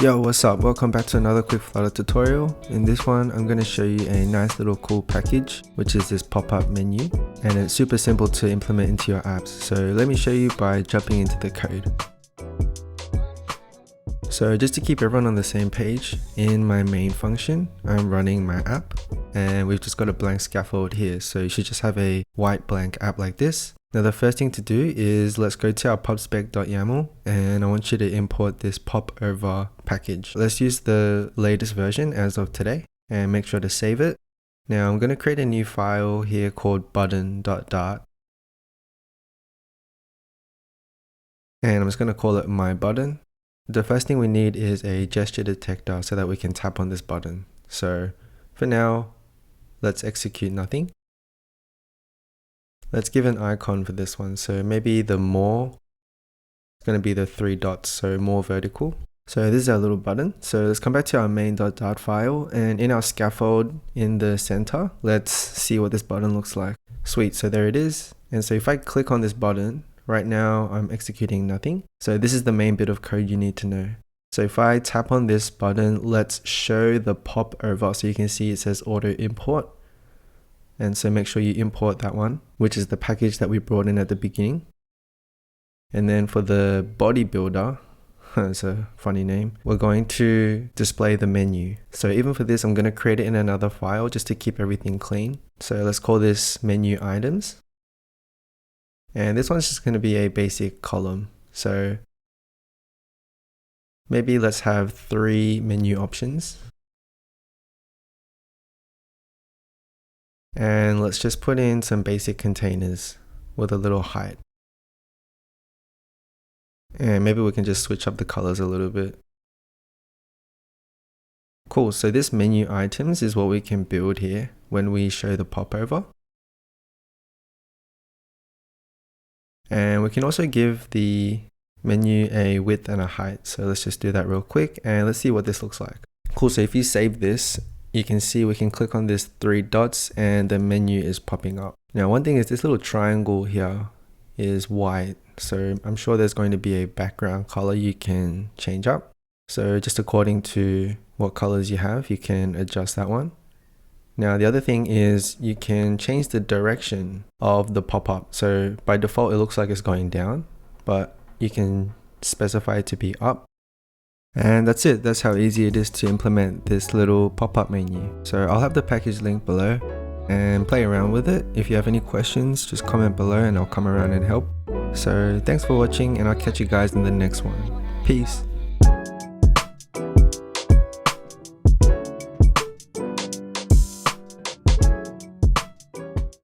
Yo, what's up? Welcome back to another quick Flutter tutorial. In this one, I'm going to show you a nice little cool package, which is this pop-up menu, and it's super simple to implement into your apps. So let me show you by jumping into the code. So just to keep everyone on the same page, in my main function, I'm running my app, and we've just got a blank scaffold here. So you should just have a white blank app like this. Now the first thing to do is let's go to our pubspec.yaml, and I want you to import this popover package. Let's use the latest version as of today and make sure to save it. Now I'm going to create a new file here called button.dart, and I'm just going to call it my button. The first thing we need is a gesture detector so that we can tap on this button. So for now, let's execute nothing. Let's give an icon for this one. So maybe the more is going to be the 3 dots, so more vertical. So this is our little button. So let's come back to our main.dart file, and in our scaffold in the center, let's see what this button looks like. Sweet, so there it is. And so if I click on this button, right now I'm executing nothing. So this is the main bit of code you need to know. So if I tap on this button, let's show the pop over. So you can see it says auto import. And so make sure you import that one, which is the package that we brought in at the beginning. And then for the body builder, it's a funny name, we're going to display the menu. So even for this, I'm going to create it in another file just to keep everything clean. So let's call this menu items. And this one's just going to be a basic column. So maybe let's have 3 menu options. And let's just put in some basic containers with a little height. And maybe we can just switch up the colors a little bit. Cool, so this menu items is what we can build here when we show the popover. And we can also give the menu a width and a height. So let's just do that real quick and let's see what this looks like. Cool, so if you save this, you can see we can click on this 3 dots and the menu is popping up. Now one thing is this little triangle here is white. So I'm sure there's going to be a background color you can change up. So just according to what colors you have, you can adjust that one. Now the other thing is you can change the direction of the pop-up. So by default it looks like it's going down, but you can specify it to be up. And that's it. That's how easy it is to implement this little pop-up menu. So I'll have the package link below and play around with it. If you have any questions, just comment below and I'll come around and help. So thanks for watching, and I'll catch you guys in the next one. Peace.